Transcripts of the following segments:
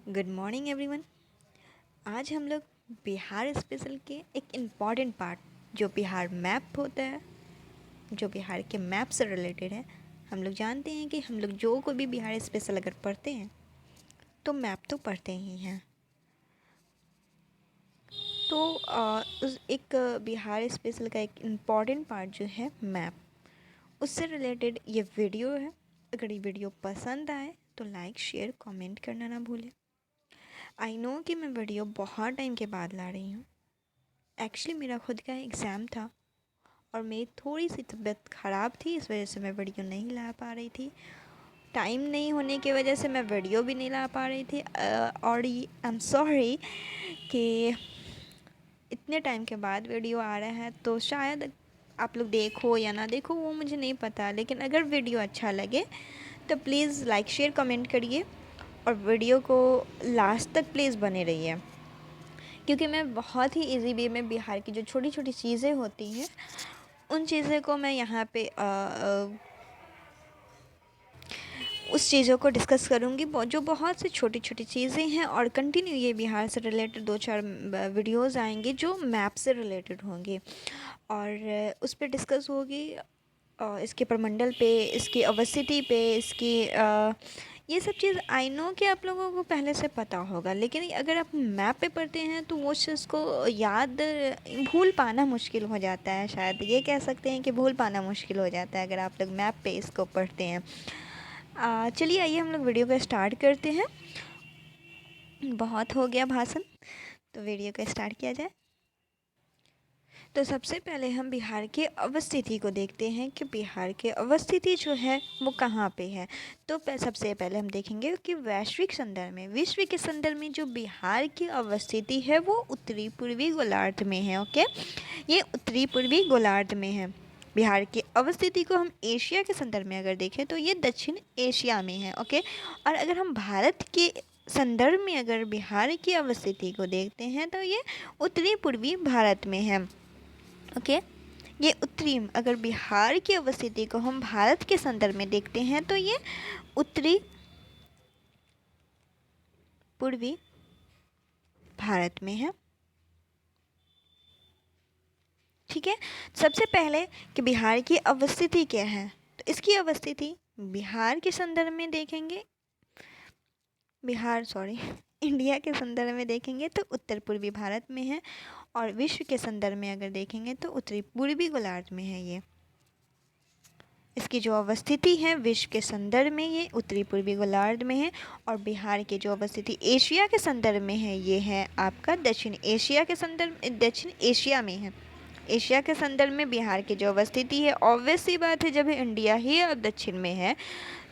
Good morning everyone. आज हम लोग बिहार स्पेशल के एक इम्पॉर्टेंट पार्ट जो बिहार मैप होता है, जो बिहार के मैप से रिलेटेड है। हम लोग जानते हैं कि हम लोग जो कोई भी बिहार स्पेशल अगर पढ़ते हैं तो मैप तो पढ़ते ही हैं। तो उस एक बिहार स्पेशल का एक इम्पॉर्टेंट पार्ट जो है मैप, उससे रिलेटेड ये वीडियो है। अगर ये वीडियो पसंद आए तो लाइक शेयर कमेंट करना ना भूलें। आई नो कि मैं वीडियो बहुत टाइम के बाद ला रही हूँ। एक्चुअली मेरा खुद का एग्ज़ाम था और मेरी थोड़ी सी तबीयत ख़राब थी, इस वजह से मैं वीडियो नहीं ला पा रही थी। टाइम नहीं होने की वजह से मैं वीडियो भी नहीं ला पा रही थी। और आई एम सॉरी कि इतने टाइम के बाद वीडियो आ रहा है, तो शायद आप लोग देखो या ना देखो वो मुझे नहीं पता, लेकिन अगर वीडियो अच्छा लगे तो प्लीज़ लाइक शेयर कमेंट करिए और वीडियो को लास्ट तक प्लीज़ बने रहिए, क्योंकि मैं बहुत ही इजी वे में बिहार की जो छोटी छोटी चीज़ें होती हैं उन चीज़ों को मैं यहाँ पे उस चीज़ों को डिस्कस करूँगी जो बहुत सी छोटी छोटी चीज़ें हैं। और कंटिन्यू ये बिहार से रिलेटेड 2-4 वीडियोज़ आएंगे जो मैप से रिलेटेड होंगे और उस पर डिस्कस होगी। इसके प्रमंडल पे, इसकी अवस्थिति पे, इसकी ये सब चीज़ आई नो कि आप लोगों को पहले से पता होगा, लेकिन अगर आप मैप पे पढ़ते हैं तो वो चीज़ को याद भूल पाना मुश्किल हो जाता है। शायद ये कह सकते हैं कि भूल पाना मुश्किल हो जाता है अगर आप लोग मैप पे इसको पढ़ते हैं। चलिए आइए हम लोग वीडियो को स्टार्ट करते हैं। बहुत हो गया भाषण, तो वीडियो को स्टार्ट किया जाए। तो सबसे पहले हम बिहार की अवस्थिति को देखते हैं कि बिहार की अवस्थिति जो है वो कहाँ पे है। तो सबसे पहले हम देखेंगे कि वैश्विक संदर्भ में, विश्व के संदर्भ में जो बिहार की अवस्थिति है वो उत्तरी पूर्वी गोलार्ध में है। ओके, ये उत्तरी पूर्वी गोलार्ध में है। बिहार की अवस्थिति को हम एशिया के संदर्भ में अगर देखें तो ये दक्षिण एशिया में है। ओके, और अगर हम भारत के संदर्भ में अगर बिहार की अवस्थिति को देखते हैं तो ये उत्तरी पूर्वी भारत में है। ओके, ये उत्तरी, अगर बिहार की अवस्थिति को हम भारत के संदर्भ में देखते हैं तो ये उत्तरी पूर्वी भारत में है। ठीक है, सबसे पहले कि बिहार की अवस्थिति क्या है, तो इसकी अवस्थिति बिहार के संदर्भ में देखेंगे, इंडिया के संदर्भ में देखेंगे तो उत्तर पूर्वी भारत में है, और विश्व के संदर्भ में अगर देखेंगे तो उत्तरी पूर्वी गोलार्ध में है। ये इसकी जो अवस्थिति है विश्व के संदर्भ में ये उत्तरी पूर्वी गोलार्ध में है, और बिहार की जो अवस्थिति एशिया के संदर्भ में है ये है आपका दक्षिण एशिया के संदर्भ, दक्षिण एशिया में है। एशिया के संदर्भ में बिहार की जो अवस्थिति है, ऑब्वियस सी बात है जब इंडिया ही अब दक्षिण में है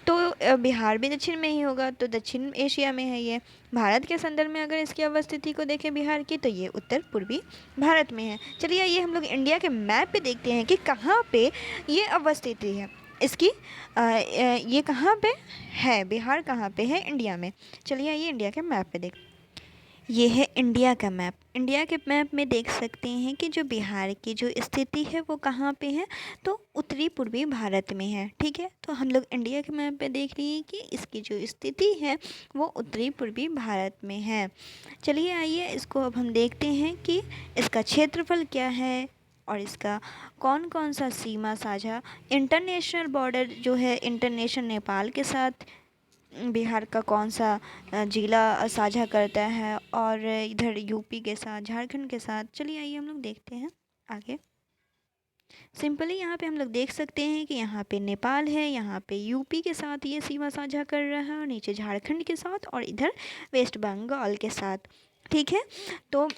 तो बिहार भी दक्षिण में ही होगा, तो दक्षिण एशिया में है ये। भारत के संदर्भ में अगर इसकी अवस्थिति को देखें बिहार की तो ये उत्तर पूर्वी भारत में है। चलिए ये हम लोग इंडिया के मैप पे देखते हैं कि कहाँ पे ये अवस्थिति है इसकी। ये कहाँ पे है, बिहार कहाँ पे है इंडिया में। चलिए ये इंडिया के मैप पे देखते हैं। ये है इंडिया का मैप। इंडिया के मैप में देख सकते हैं कि जो बिहार की जो स्थिति है वो कहाँ पे है, तो उत्तरी पूर्वी भारत में है। ठीक है, तो हम लोग इंडिया के मैप पे देख रहे हैं कि इसकी जो स्थिति है वो उत्तरी पूर्वी भारत में है। चलिए आइए इसको अब हम देखते हैं कि इसका क्षेत्रफल क्या है और इसका कौन कौन सा सीमा साझा, इंटरनेशनल बॉर्डर जो है इंटरनेशनल नेपाल के साथ बिहार का कौन सा ज़िला साझा करता है, और इधर यूपी के साथ, झारखंड के साथ। चलिए आइए हम लोग देखते हैं आगे। सिंपली यहाँ पे हम लोग देख सकते हैं कि यहाँ पे नेपाल है, यहाँ पे यूपी के साथ ये सीमा साझा कर रहा है, और नीचे झारखंड के साथ, और इधर वेस्ट बंगाल के साथ। ठीक है, तो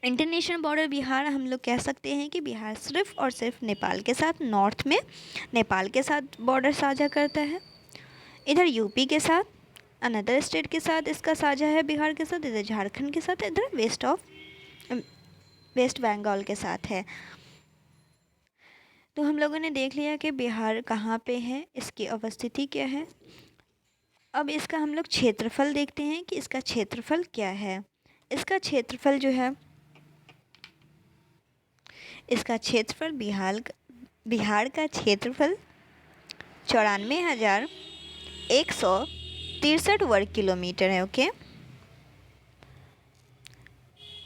इंटरनेशनल बॉर्डर बिहार हम लोग कह सकते हैं कि बिहार सिर्फ और सिर्फ नेपाल के साथ, नॉर्थ में नेपाल के साथ बॉर्डर साझा करता है। इधर यूपी के साथ, अनदर स्टेट के साथ इसका साझा है बिहार के साथ, इधर झारखंड के साथ, इधर वेस्ट बंगाल के साथ है। तो हम लोगों ने देख लिया कि बिहार कहाँ पे है, इसकी अवस्थिति क्या है। अब इसका हम लोग क्षेत्रफल देखते हैं कि इसका क्षेत्रफल क्या है। इसका क्षेत्रफल जो है, इसका क्षेत्रफल बिहार का क्षेत्रफल 94,163 वर्ग किलोमीटर है। ओके,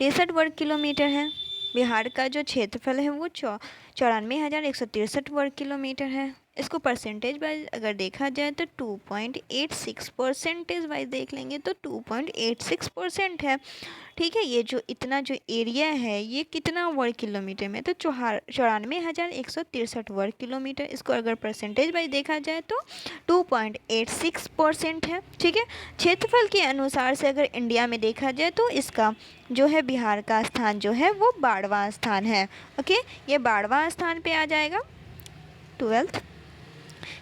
वर्ग किलोमीटर है। बिहार का जो क्षेत्रफल है वो 94,163 वर्ग किलोमीटर है। इसको परसेंटेज वाइज अगर देखा जाए तो 2.86 परसेंटेज वाइज देख लेंगे तो 2.86% है। ठीक है, ये जो इतना जो एरिया है ये कितना वर्ग किलोमीटर में, तो 94,163 वर्ग किलोमीटर। इसको अगर परसेंटेज वाइज देखा जाए तो 2.86% है। ठीक है, क्षेत्रफल के अनुसार से अगर इंडिया में देखा जाए तो इसका जो है बिहार का स्थान जो है वो 12वां स्थान है। ओके, ये 12वां स्थान पे आ जाएगा। 12th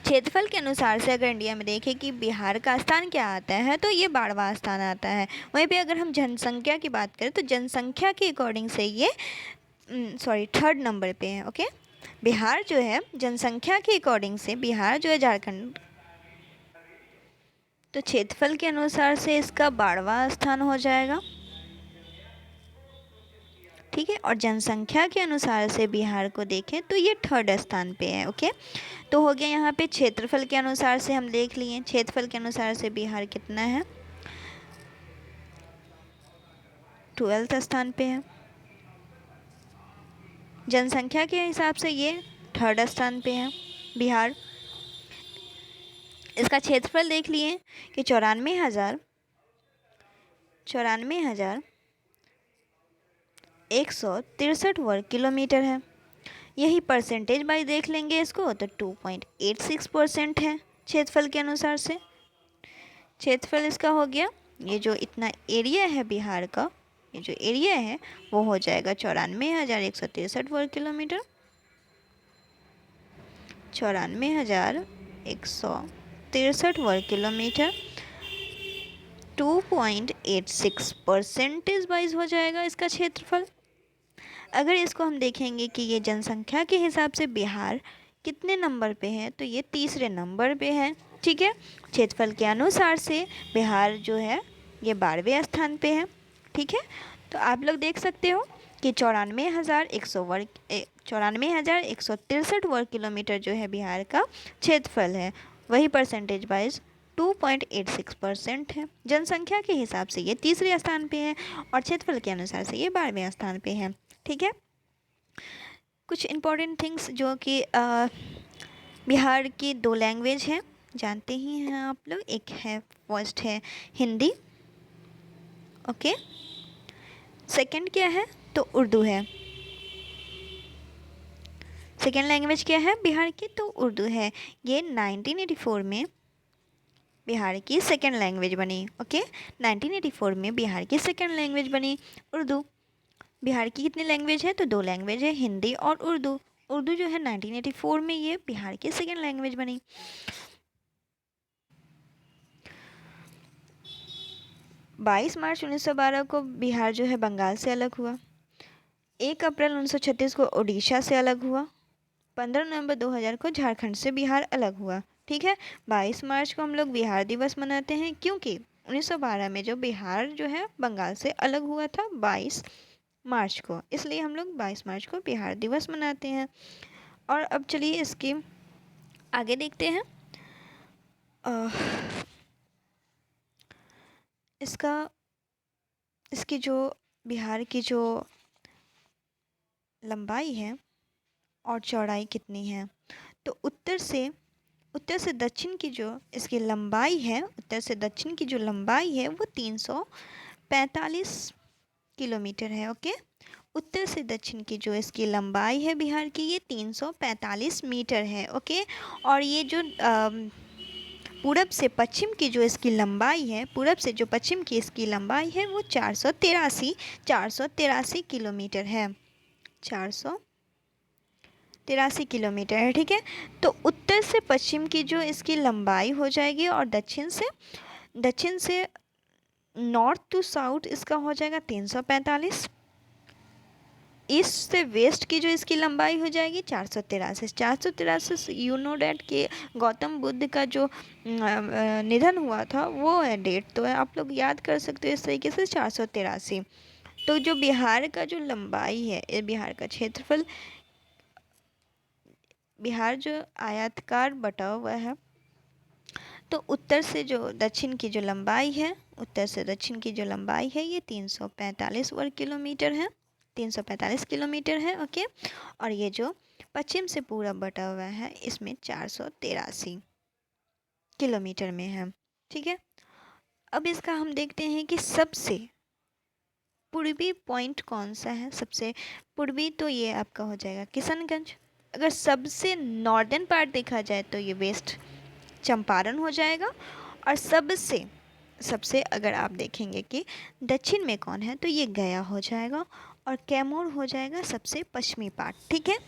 क्षेत्रफल के अनुसार से अगर इंडिया में देखें कि बिहार का स्थान क्या आता है तो ये 12वां स्थान आता है। वहीं पे अगर हम जनसंख्या की बात करें तो जनसंख्या के अकॉर्डिंग से ये 3rd नंबर पे है। ओके, बिहार जो है जनसंख्या के अकॉर्डिंग से बिहार जो है झारखंड, तो क्षेत्रफल के अनुसार से इसका 12वां स्थान हो जाएगा। ठीक है, और जनसंख्या के अनुसार से बिहार को देखें तो ये 3rd स्थान पे है। ओके, तो हो गया यहाँ पे क्षेत्रफल के अनुसार से हम देख लिए, क्षेत्रफल के अनुसार से बिहार कितना है, 12th स्थान पे है। जनसंख्या के हिसाब से ये 3rd स्थान पे है बिहार। इसका क्षेत्रफल देख लिए कि 94,163 वर्ग किलोमीटर है। यही परसेंटेज बाई देख लेंगे इसको तो 2.86% है क्षेत्रफल के अनुसार से। क्षेत्रफल इसका हो गया, ये जो इतना एरिया है बिहार का, ये जो एरिया है वो हो जाएगा 94,163 वर्ग किलोमीटर। 94,163 वर्ग किलोमीटर 2.86 परसेंटेज वाइज हो जाएगा इसका क्षेत्रफल। अगर इसको हम देखेंगे कि ये जनसंख्या के हिसाब से बिहार कितने नंबर पे है तो ये 3रे नंबर पे है। ठीक है, क्षेत्रफल के अनुसार से बिहार जो है ये 12वें स्थान पे है। ठीक है, तो आप लोग देख सकते हो कि 94,163 वर्ग किलोमीटर जो है बिहार का क्षेत्रफल है, वही परसेंटेज वाइज 2.86% है। जनसंख्या के हिसाब से ये 3रे स्थान पे है और क्षेत्रफल के अनुसार से ये 12वें स्थान पे है। ठीक है, कुछ इम्पोर्टेंट थिंग्स जो कि बिहार की 2 लैंग्वेज हैं, जानते ही हैं आप लोग। एक है, फर्स्ट है हिंदी, ओके। सेकंड क्या है तो उर्दू है। सेकंड लैंग्वेज क्या है बिहार की तो उर्दू है। ये 1984 में बिहार की सेकंड लैंग्वेज बनी। ओके, 1984 में बिहार की सेकंड लैंग्वेज बनी उर्दू। बिहार की कितनी लैंग्वेज है तो 2 लैंग्वेज है, हिंदी और उर्दू। उर्दू जो है 1984 में ये बिहार की सेकंड लैंग्वेज बनी। 22 मार्च 1912 को बिहार जो है बंगाल से अलग हुआ। 1 अप्रैल 1936 को उड़ीसा से अलग हुआ। 15 नवंबर 2000 को झारखंड से बिहार अलग हुआ। ठीक है, 22 मार्च को हम लोग बिहार दिवस मनाते हैं क्योंकि 1912 में जो बिहार जो है बंगाल से अलग हुआ था 22 मार्च को, इसलिए हम लोग 22 मार्च को बिहार दिवस मनाते हैं। और अब चलिए इसकी आगे देखते हैं। इसकी जो बिहार की जो लंबाई है और चौड़ाई कितनी है तो उत्तर से दक्षिण की जो इसकी लंबाई है, उत्तर से दक्षिण की जो लंबाई है वो 345 किलोमीटर है। ओके, उत्तर से दक्षिण की जो इसकी लंबाई है बिहार की ये 345 मीटर है। ओके, और ये जो पूरब से पश्चिम की जो इसकी लंबाई है, पूरब से जो पश्चिम की इसकी लंबाई है वो 483 किलोमीटर है। 483 किलोमीटर है। ठीक है, तो उत्तर से पश्चिम की जो इसकी लंबाई हो जाएगी और दक्षिण से नॉर्थ टू साउथ इसका हो जाएगा 345। ईस्ट से वेस्ट की जो इसकी लंबाई हो जाएगी 483। यू नो डैट कि गौतम बुद्ध का जो निधन हुआ था वो है डेट, तो आप लोग याद कर सकते हो इस तरीके से 483। तो जो बिहार का जो लंबाई है, बिहार का क्षेत्रफल, बिहार जो आयताकार बटा हुआ है तो उत्तर से जो दक्षिण की जो लंबाई है, उत्तर से दक्षिण की जो लंबाई है ये 345 वर्ग किलोमीटर है, 345 किलोमीटर है। ओके, और ये जो पश्चिम से पूरब बटा हुआ है इसमें 483 किलोमीटर में है। ठीक है, अब इसका हम देखते हैं कि सबसे पूर्वी पॉइंट कौन सा है। सबसे पूर्वी तो ये आपका हो जाएगा किशनगंज। अगर सबसे नॉर्दर्न पार्ट देखा जाए तो ये वेस्ट चंपारण हो जाएगा। और सबसे सबसे अगर आप देखेंगे कि दक्षिण में कौन है तो ये गया हो जाएगा और कैमूर हो जाएगा सबसे पश्चिमी पार्ट। ठीक है,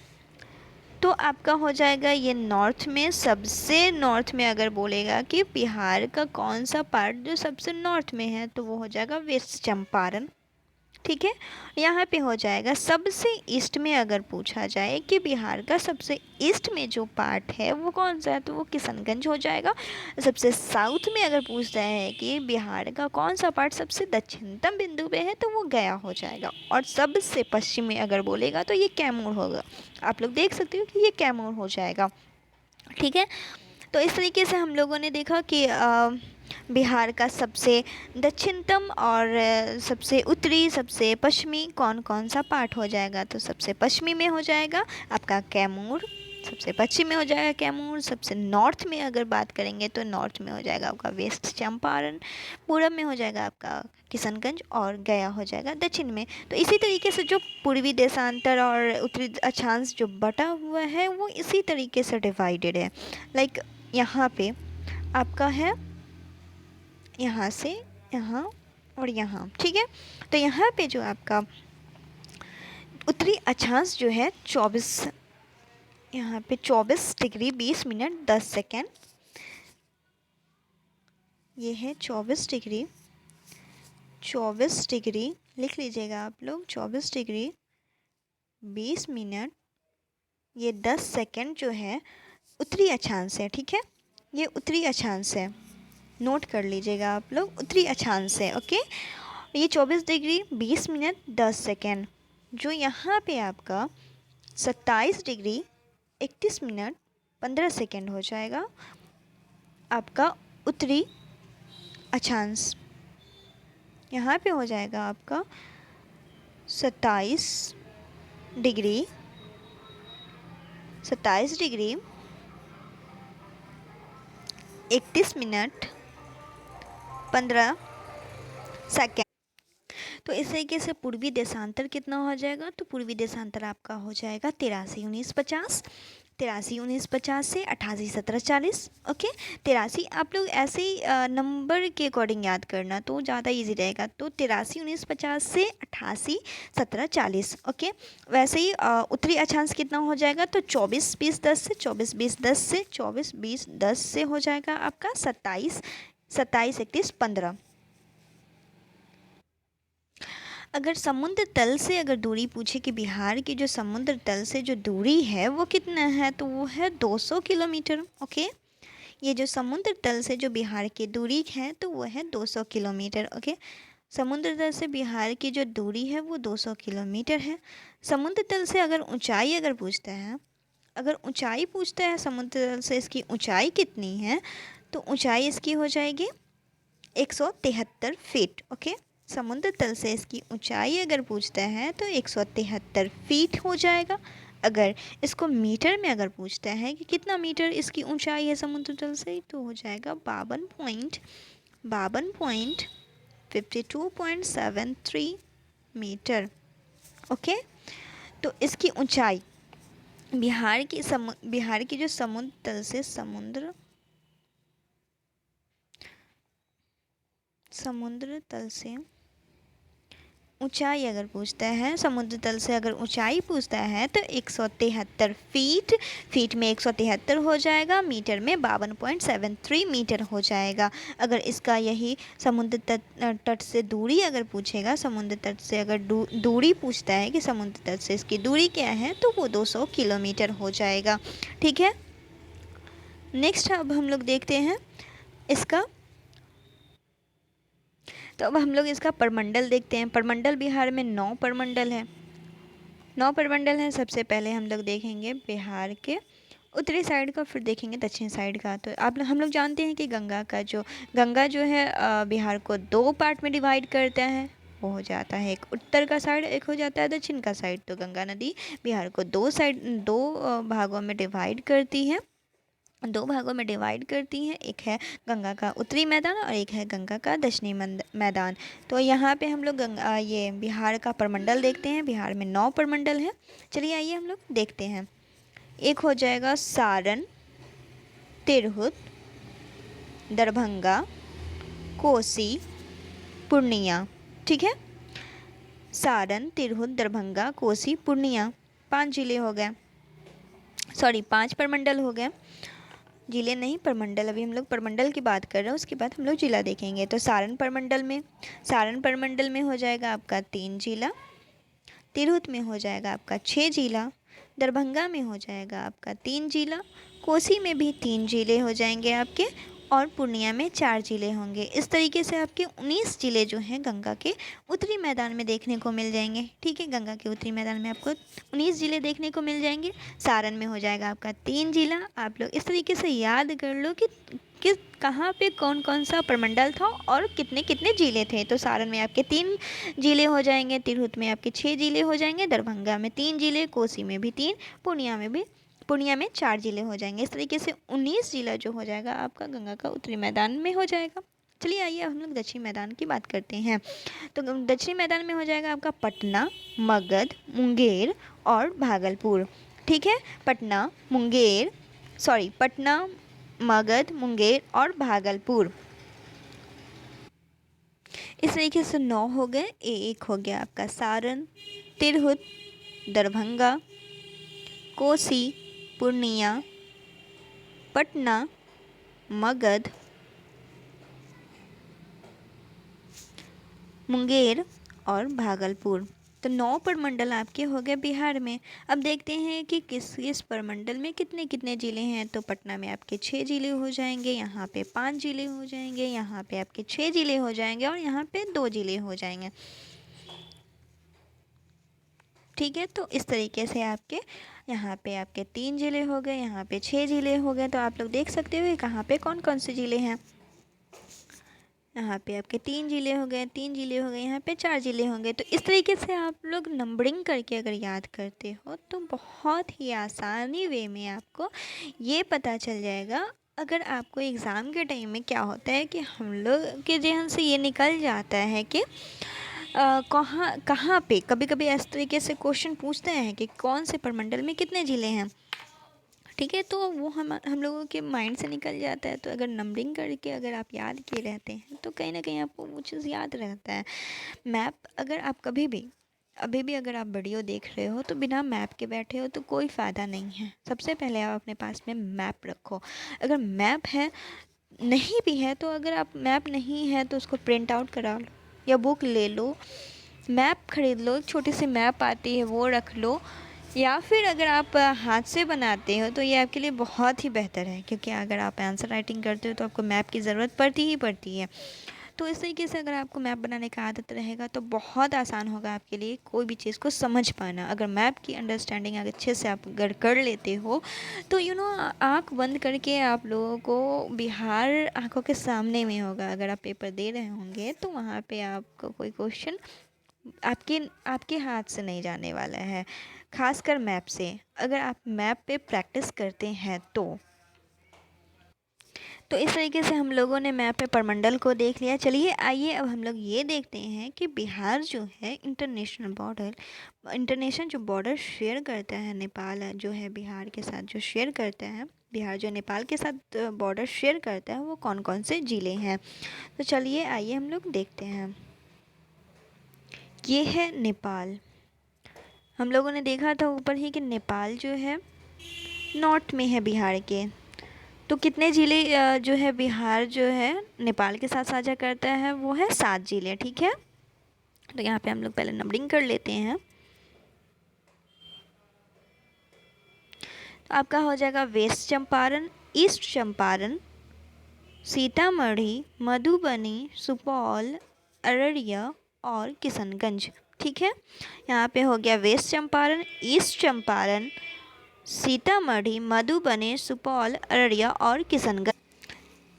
तो आपका हो जाएगा ये नॉर्थ में, सबसे नॉर्थ में अगर बोलेगा कि बिहार का कौन सा पार्ट जो सबसे नॉर्थ में है तो वो हो जाएगा वेस्ट चंपारण। ठीक है, यहाँ पे हो जाएगा सबसे ईस्ट में अगर पूछा जाए कि बिहार का सबसे ईस्ट में जो पार्ट है वो कौन सा है तो वो किशनगंज हो जाएगा। सबसे साउथ में अगर पूछता है कि बिहार का कौन सा पार्ट सबसे दक्षिणतम बिंदु पे है तो वो गया हो जाएगा। और सबसे पश्चिम में अगर बोलेगा तो ये कैमूर होगा। आप लोग देख सकते हो कि ये कैमूर हो जाएगा। ठीक है, तो इस तरीके से हम लोगों ने देखा कि बिहार का सबसे दक्षिणतम और सबसे उत्तरी, सबसे पश्चिमी कौन कौन सा पार्ट हो जाएगा। तो सबसे पश्चिमी में हो जाएगा आपका कैमूर, सबसे पश्चिम में हो जाएगा कैमूर। सबसे नॉर्थ में अगर बात करेंगे तो नॉर्थ में हो जाएगा आपका वेस्ट चंपारण। पूरब में हो जाएगा आपका किशनगंज और गया हो जाएगा दक्षिण में। तो इसी तरीके से जो पूर्वी देशांतर और उत्तरी अक्षांश जो बटा हुआ है वो इसी तरीके से डिवाइडेड है। लाइक यहाँ पे आपका है यहाँ से यहाँ और यहाँ। ठीक है, तो यहाँ पे जो आपका उत्तरी अक्षांश जो है 24, यहाँ पे 24 डिग्री 20 मिनट 10 सेकेंड, ये है 24 डिग्री, 24 डिग्री लिख लीजिएगा आप लोग, 24 डिग्री 20 मिनट ये 10 सेकेंड जो है उत्तरी अक्षांश है। ठीक है, ये उत्तरी अक्षांश है, नोट कर लीजिएगा आप लोग, उत्तरी अक्षांश है। ओके, ये 24 डिग्री 20 मिनट 10 सेकेंड जो यहाँ पे आपका 27 डिग्री 31 मिनट 15 सेकेंड हो जाएगा आपका उत्तरी अक्षांश। यहाँ पे हो जाएगा आपका 27 डिग्री 31 मिनट 15 सेकेंड। तो इस तरीके से पूर्वी देशांतर कितना हो जाएगा तो पूर्वी देशांतर आपका हो जाएगा 83-19-50, 83-19-50 से 88-17-40। ओके, 83 आप लोग ऐसे ही नंबर के अकॉर्डिंग याद करना तो ज़्यादा इजी रहेगा। तो 83-19-50 से 88-17-40। ओके, वैसे ही उत्तरी अक्षांश कितना हो जाएगा तो 24-20-10 से 24-20-10 से 24-20-10 से हो जाएगा आपका 27-31-15। अगर समुद्र तल से अगर दूरी पूछे कि बिहार की जो समुद्र तल से जो दूरी है वो कितना है तो वो है 200 किलोमीटर। ओके, ये जो समुद्र तल से जो बिहार की दूरी है तो वो है 200 किलोमीटर। ओके, समुद्र तल से बिहार की जो दूरी है वो 200 किलोमीटर है। समुद्र तल से अगर ऊंचाई अगर पूछता है, अगर ऊंचाई पूछता है समुद्र तल से इसकी ऊंचाई कितनी है तो ऊंचाई इसकी हो जाएगी 173 फीट। ओके, समुद्र तल से इसकी ऊंचाई अगर पूछता है तो 173 फीट हो जाएगा। अगर इसको मीटर में अगर पूछता है कि कितना मीटर इसकी ऊंचाई है समुद्र तल से तो हो जाएगा 52.52.73 मीटर। ओके, तो इसकी ऊंचाई बिहार की जो समुद्र तल से समुद्र तल से ऊंचाई अगर पूछता है, समुद्र तल से अगर ऊंचाई पूछता है तो 173 फीट, फीट में 173 हो जाएगा, मीटर में 52.73 मीटर हो जाएगा। अगर इसका यही समुद्र तट से दूरी अगर पूछेगा, समुद्र तट से अगर दूरी पूछता है कि समुद्र तट से इसकी दूरी क्या है तो वो 200 किलोमीटर हो जाएगा। ठीक है, नेक्स्ट अब हम लोग देखते हैं इसका, तो अब हम लोग इसका प्रमंडल देखते हैं। प्रमंडल बिहार में 9 प्रमंडल है, 9 प्रमंडल हैं। सबसे पहले हम लोग देखेंगे बिहार के उत्तरी साइड का फिर देखेंगे दक्षिण साइड का। तो हम लोग जानते हैं कि गंगा जो है बिहार को दो पार्ट में डिवाइड करता है। वो हो जाता है एक उत्तर का साइड, एक हो जाता है दक्षिण का साइड। तो गंगा नदी बिहार को दो भागों में डिवाइड करती है। एक है गंगा का उत्तरी मैदान और एक है गंगा का दक्षिणी मैदान। तो यहाँ पे हम लोग ये बिहार का प्रमंडल देखते हैं। बिहार में 9 प्रमंडल हैं। चलिए आइए हम लोग देखते हैं। एक हो जाएगा सारण, तिरहुत, दरभंगा, कोसी, पूर्णिया। ठीक है, सारण, तिरहुत, दरभंगा, कोसी, पूर्णिया 5 जिले हो गए, सॉरी 5 प्रमंडल हो गए। जिले नहीं, प्रमंडल। अभी हम लोग प्रमंडल की बात कर रहे हैं, उसके बाद हम लोग जिला देखेंगे। तो सारण प्रमंडल में हो जाएगा आपका 3 जिला, तिरहुत में हो जाएगा आपका 6 जिला, दरभंगा में हो जाएगा आपका 3 जिला, कोसी में भी 3 जिले हो जाएंगे आपके, और पूर्णिया में 4 जिले होंगे। इस तरीके से आपके 19 जिले जो हैं गंगा के उत्तरी मैदान में देखने को मिल जाएंगे। ठीक है, गंगा के उत्तरी मैदान में आपको 19 जिले देखने को मिल जाएंगे। सारण में हो जाएगा आपका 3 जिला। आप लोग इस तरीके से याद कर लो कि कहाँ पे कौन कौन सा प्रमंडल था और कितने कितने जिले थे। तो सारण में आपके 3 जिले हो जाएंगे, तिरहुत में आपके 6 जिले हो जाएंगे, दरभंगा में 3 जिले, कोसी में भी 3, पूर्णिया में 4 जिले हो जाएंगे। इस तरीके से 19 जिला जो हो जाएगा आपका गंगा का उत्तरी मैदान में हो जाएगा। चलिए आइए हम लोग दक्षिणी मैदान की बात करते हैं। तो दक्षिणी मैदान में हो जाएगा आपका पटना, मगध, मुंगेर और भागलपुर। ठीक है, पटना, मगध, मुंगेर और भागलपुर। इस तरीके से 9 हो गए। एक हो गया आपका सारण, तिरहुत, दरभंगा, कोसी, पूर्णिया, पटना, मगध, मुंगेर और भागलपुर। तो 9 प्रमंडल आपके हो गए बिहार में। अब देखते हैं कि किस प्रमंडल में कितने कितने ज़िले हैं। तो पटना में आपके 6 ज़िले हो जाएंगे, यहाँ पे 5 ज़िले हो जाएंगे, यहाँ पे आपके 6 ज़िले हो जाएंगे और यहाँ पे 2 ज़िले हो जाएंगे। ठीक है, तो इस तरीके से यहाँ पे आपके 3 ज़िले हो गए, यहाँ पे 6 ज़िले हो गए। तो आप लोग देख सकते हो कहाँ पे कौन कौन से ज़िले हैं। यहाँ पे आपके 3 ज़िले हो गए, यहाँ पे 4 ज़िले होंगे। तो इस तरीके से आप लोग नंबरिंग करके अगर याद करते हो तो बहुत ही आसानी वे में आपको ये पता चल जाएगा। अगर आपको एग्ज़ाम के टाइम में क्या होता है कि हम लोग के जहन से ये निकल जाता है कि कहाँ पे कभी कभी इस तरीके से क्वेश्चन पूछते हैं कि कौन से प्रमंडल में कितने ज़िले हैं। ठीक है, तो वो हम लोगों के माइंड से निकल जाता है। तो अगर नंबरिंग करके अगर आप याद किए रहते हैं तो कहीं ना कहीं आपको वो चीज़ याद रहता है। मैप अगर आप अभी भी अगर आप वीडियो देख रहे हो तो बिना मैप के बैठे हो तो कोई फ़ायदा नहीं है। सबसे पहले आप अपने पास में मैप रखो। अगर मैप है नहीं भी है तो अगर आप मैप नहीं है तो उसको प्रिंट आउट करा लो या बुक ले लो, मैप खरीद लो, छोटी सी मैप आती है वो रख लो, या फिर अगर आप हाथ से बनाते हो तो ये आपके लिए बहुत ही बेहतर है। क्योंकि अगर आप आंसर राइटिंग करते हो तो आपको मैप की ज़रूरत पड़ती है। तो इस तरीके से अगर आपको मैप बनाने का आदत रहेगा तो बहुत आसान होगा आपके लिए कोई भी चीज़ को समझ पाना। अगर मैप की अंडरस्टैंडिंग अगर अच्छे से आप अगर कर लेते हो तो आँख बंद करके आप लोगों को बिहार आँखों के सामने में होगा। अगर आप पेपर दे रहे होंगे तो वहाँ पे आपको कोई क्वेश्चन आपके हाथ से नहीं जाने वाला है, खासकर मैप से। अगर आप मैप पे प्रैक्टिस करते हैं तो इस तरीके से हम लोगों ने मैप पे प्रमंडल को देख लिया। चलिए आइए अब हम लोग ये देखते हैं कि बिहार जो है इंटरनेशनल जो बॉर्डर शेयर करता है, नेपाल जो है बिहार के साथ जो शेयर करता है, बिहार जो नेपाल के साथ बॉर्डर शेयर करता है वो कौन कौन से ज़िले हैं। तो चलिए आइए हम लोग देखते हैं। ये है नेपाल। हम लोगों ने देखा था ऊपर ही कि नेपाल जो है नॉर्थ में है बिहार के। तो कितने ज़िले जो है बिहार जो है नेपाल के साथ साझा करता है, वो है 7 ज़िले। ठीक है, तो यहाँ पे हम लोग पहले नंबरिंग कर लेते हैं। तो आपका हो जाएगा वेस्ट चंपारण, ईस्ट चंपारण, सीतामढ़ी, मधुबनी, सुपौल, अररिया और किशनगंज। ठीक है, यहाँ पे हो गया वेस्ट चंपारण, ईस्ट चंपारण, सीतामढ़ी, मधुबनी, सुपौल, अररिया और किशनगंज।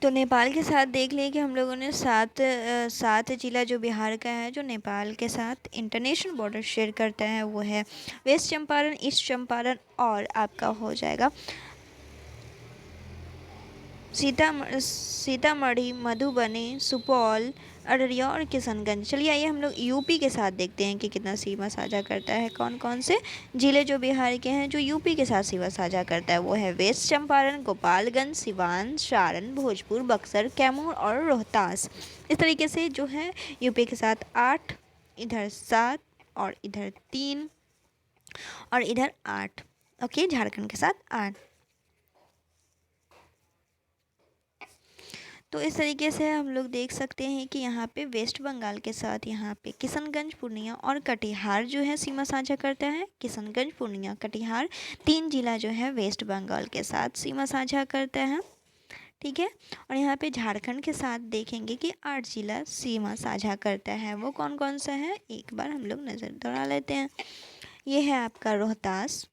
तो नेपाल के साथ देख लिए कि हम लोगों ने सात जिला जो बिहार का है जो नेपाल के साथ इंटरनेशनल बॉर्डर शेयर करता है वो है वेस्ट चंपारण, ईस्ट चंपारण और आपका हो जाएगा सीतामढ़ी, मधुबनी, सुपौल, अररिया और किशनगंज। चलिए आइए हम लोग यूपी के साथ देखते हैं कि कितना सीमा साझा करता है, कौन कौन से जिले जो बिहार के हैं जो यूपी के साथ सीमा साझा करता है वो है वेस्ट चंपारण, गोपालगंज, सिवान, सारण, भोजपुर, बक्सर, कैमूर और रोहतास। इस तरीके से जो है यूपी के साथ 8, इधर 7 और इधर 3 और इधर 8। ओके, झारखंड के साथ 8। तो इस तरीके से हम लोग देख सकते हैं कि यहाँ पे वेस्ट बंगाल के साथ यहाँ पे किशनगंज, पूर्णिया और कटिहार जो है सीमा साझा करता है। किशनगंज, पूर्णिया, कटिहार 3 जिला जो है वेस्ट बंगाल के साथ सीमा साझा करता है। ठीक है, और यहाँ पे झारखंड के साथ देखेंगे कि 8 जिला सीमा साझा करता है। वो कौन कौन सा है एक बार हम लोग नज़र दौड़ा लेते हैं। ये है आपका रोहतास,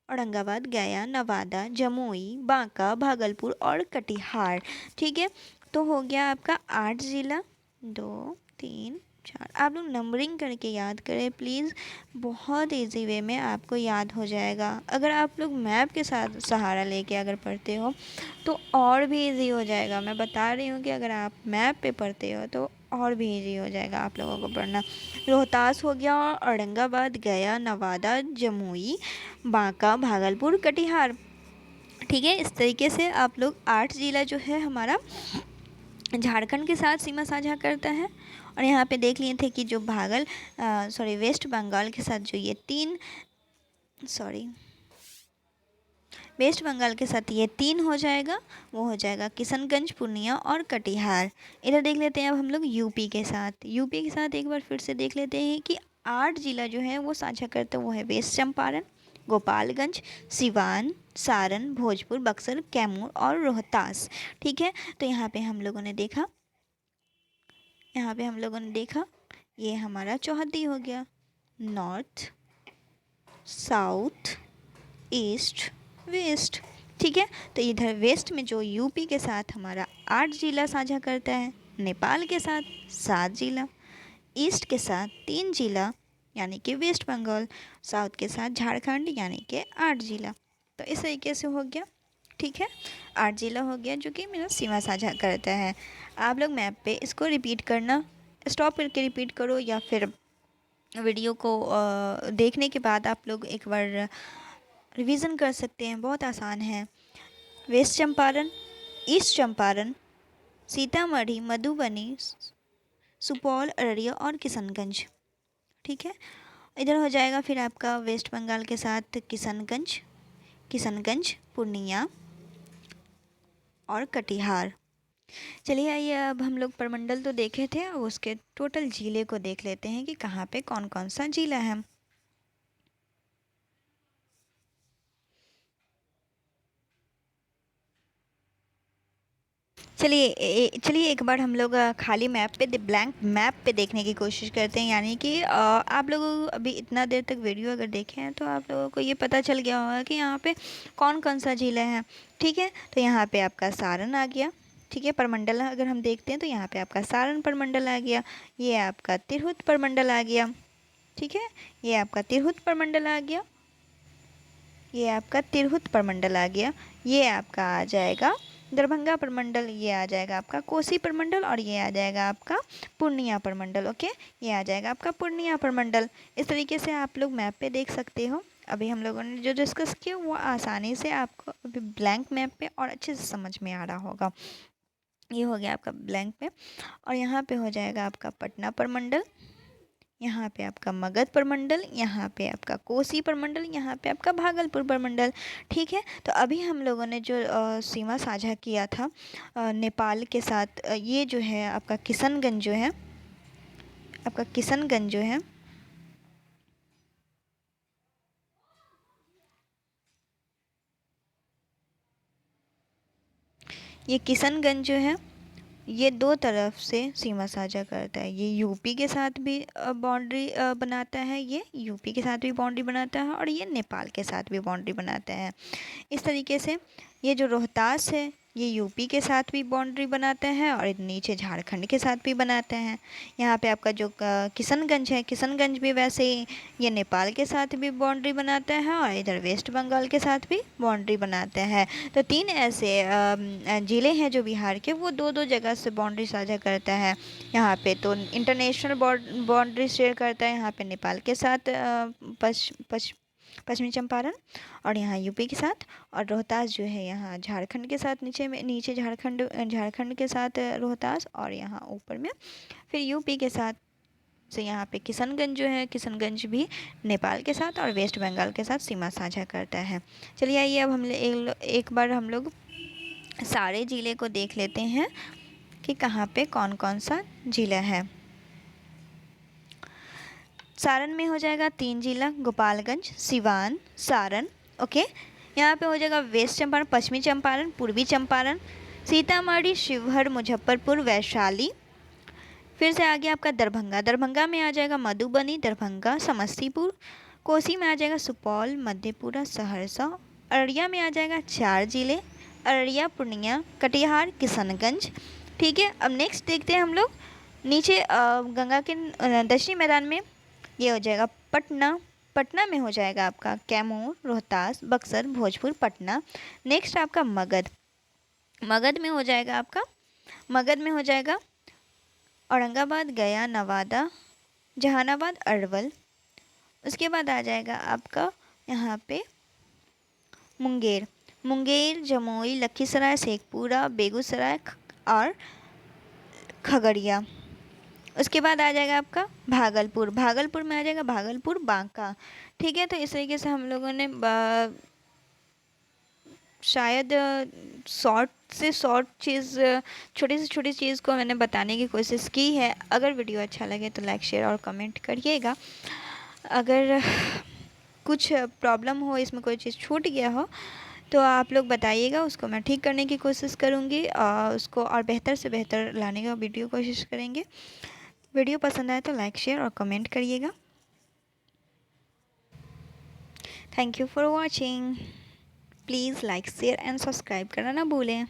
औरंगाबाद, गया, नवादा, जमुई, बांका, भागलपुर और कटिहार। ठीक है, तो हो गया आपका 8 ज़िला, 2, 3, 4। आप लोग नंबरिंग करके याद करें प्लीज़, बहुत इजी वे में आपको याद हो जाएगा। अगर आप लोग मैप के साथ सहारा लेके अगर पढ़ते हो तो और भी इजी हो जाएगा। मैं बता रही हूँ कि अगर आप मैप पे पढ़ते हो तो और भी इजी हो जाएगा आप लोगों को पढ़ना। रोहतास हो गया, औरंगाबाद, गया, नवादा, जमुई, बांका, भागलपुर, कटिहार। ठीक है, इस तरीके से आप लोग 8 ज़िला जो है हमारा झारखंड के साथ सीमा साझा करता है। और यहाँ पे देख लिए थे कि जो वेस्ट बंगाल के साथ जो ये 3 वेस्ट बंगाल के साथ ये 3 हो जाएगा, वो हो जाएगा किशनगंज, पूर्णिया और कटिहार। इधर देख लेते हैं अब हम लोग यूपी के साथ। यूपी के साथ एक बार फिर से देख लेते हैं कि 8 जिला जो है वो साझा करते हैं। वो है वेस्ट चंपारण, गोपालगंज, सिवान, सारण, भोजपुर, बक्सर, कैमूर और रोहतास। ठीक है, तो यहाँ पे हम लोगों ने देखा ये हमारा चौहद्दी हो गया। North, south, east, west. ठीक है, तो इधर वेस्ट में जो यूपी के साथ हमारा 8 जिला साझा करता है, नेपाल के साथ 7 जिला, ईस्ट के साथ 3 जिला यानी कि वेस्ट बंगाल, साउथ के साथ झारखंड यानी कि 8 जिला। तो इस तरीके से हो गया। ठीक है, 8 जिला हो गया जो कि मेरा सीमा साझा करता है। आप लोग मैप पे इसको रिपीट करना, स्टॉप करके रिपीट करो या फिर वीडियो को देखने के बाद आप लोग एक बार रिवीजन कर सकते हैं। बहुत आसान है। वेस्ट चंपारण, ईस्ट चंपारण, सीतामढ़ी, मधुबनी, सुपौल, अररिया और किशनगंज। ठीक है, इधर हो जाएगा फिर आपका वेस्ट बंगाल के साथ किशनगंज, पूर्णिया और कटिहार। चलिए आइए अब हम लोग प्रमंडल तो देखे थे, अब उसके टोटल जिले को देख लेते हैं कि कहाँ पे कौन कौन सा जिला है। चलिए एक बार हम लोग खाली मैप पे ब्लैंक मैप पे देखने की कोशिश करते हैं। यानी कि आप लोग अभी इतना देर तक वीडियो अगर देखे हैं तो आप लोगों को ये पता चल गया होगा कि यहाँ पे कौन कौन सा जिला है। ठीक है, तो यहाँ पे आपका सारण आ गया। ठीक है, प्रमंडल अगर हम देखते हैं तो यहाँ पे आपका सारण प्रमंडल आ गया। ये आपका तिरहुत प्रमंडल आ गया। ठीक है, ये आपका तिरहुत प्रमंडल आ गया। ये आपका तिरहुत प्रमंडल आ गया। ये आपका आ जाएगा दरभंगा प्रमंडल। ये आ जाएगा आपका कोसी प्रमंडल और ये आ जाएगा आपका पूर्णिया प्रमंडल। ओके, ये आ जाएगा आपका पूर्णिया प्रमंडल। इस तरीके से आप लोग मैप पे देख सकते हो। अभी हम लोगों ने जो डिस्कस किया वो आसानी से आपको अभी ब्लैंक मैप पे और अच्छे से समझ में आ रहा होगा। ये हो गया आपका ब्लैंक पे। और यहाँ पे हो जाएगा आपका पटना प्रमंडल, यहाँ पे आपका मगध प्रमंडल, यहाँ पे आपका कोसी प्रमंडल, यहाँ पे आपका भागलपुर प्रमंडल। ठीक है, तो अभी हम लोगों ने जो सीमा साझा किया था नेपाल के साथ, ये जो है आपका किशनगंज जो है ये किशनगंज जो है ये दो तरफ से सीमा साझा करता है। ये यूपी के साथ भी बाउंड्री बनाता है, ये यूपी के साथ भी बाउंड्री बनाता है, और ये नेपाल के साथ भी बाउंड्री बनाता है। इस तरीके से ये जो रोहतास है ये यूपी के साथ भी बाउंड्री बनाते हैं और नीचे झारखंड के साथ भी बनाते हैं। यहाँ पे आपका जो किशनगंज है, किशनगंज भी वैसे ही ये नेपाल के साथ भी बाउंड्री बनाते हैं और इधर वेस्ट बंगाल के साथ भी बाउंड्री बनाते हैं। तो 3 ऐसे ज़िले हैं जो बिहार के, वो 2-2 जगह से बाउंड्री साझा करता है। यहाँ पे तो इंटरनेशनल बाउंड्री शेयर करता है, यहाँ पे नेपाल के साथ पश्चिमी चंपारण, और यहाँ यूपी के साथ, और रोहतास जो है यहाँ झारखंड के साथ, नीचे झारखंड के साथ रोहतास, और यहाँ ऊपर में फिर यूपी के साथ से यहाँ पे किशनगंज जो है, किशनगंज भी नेपाल के साथ और वेस्ट बंगाल के साथ सीमा साझा करता है। चलिए आइए अब हम एक बार हम लोग सारे ज़िले को देख लेते हैं कि कहाँ पे कौन कौन सा ज़िला है। सारण में हो जाएगा 3 जिला, गोपालगंज, सिवान, सारण। ओके, यहाँ पे हो जाएगा वेस्ट चंपारण, पश्चिमी चंपारण, पूर्वी चंपारण, सीतामढ़ी, शिवहर, मुजफ्फरपुर, वैशाली। फिर से आगे आपका दरभंगा, दरभंगा में आ जाएगा मधुबनी, दरभंगा, समस्तीपुर। कोसी में आ जाएगा सुपौल, मधेपुरा, सहरसा। अररिया में आ जाएगा 4 जिले, अररिया, पूर्णिया, कटिहार, किशनगंज। ठीक है, अब नेक्स्ट देखते हैं हम लोग नीचे गंगा के दक्षिणी मैदान में ये हो जाएगा पटना, पटना में हो जाएगा आपका कैमूर, रोहतास, बक्सर, भोजपुर, पटना। नेक्स्ट आपका मगध, मगध में हो जाएगा औरंगाबाद, गया, नवादा, जहानाबाद, अरवल। उसके बाद आ जाएगा आपका यहाँ पे मुंगेर, जमुई, लखीसराय, शेखपुरा, बेगूसराय और खगड़िया। उसके बाद आ जाएगा आपका भागलपुर, भागलपुर में आ जाएगा भागलपुर, बांका। ठीक है, तो इस तरीके से हम लोगों ने शायद शॉर्ट से शॉर्ट चीज़, छोटी से छोटी चीज़ को मैंने बताने की कोशिश की है। अगर वीडियो अच्छा लगे तो लाइक, शेयर और कमेंट करिएगा। अगर कुछ प्रॉब्लम हो, इसमें कोई चीज़ छूट गया हो तो आप लोग बताइएगा, उसको मैं ठीक करने की कोशिश करूँगी, उसको और बेहतर से बेहतर लाने का वीडियो कोशिश करेंगे। वीडियो पसंद आए तो लाइक, शेयर और कमेंट करिएगा। Thank you for watching. Please like, share and subscribe करना ना भूलें।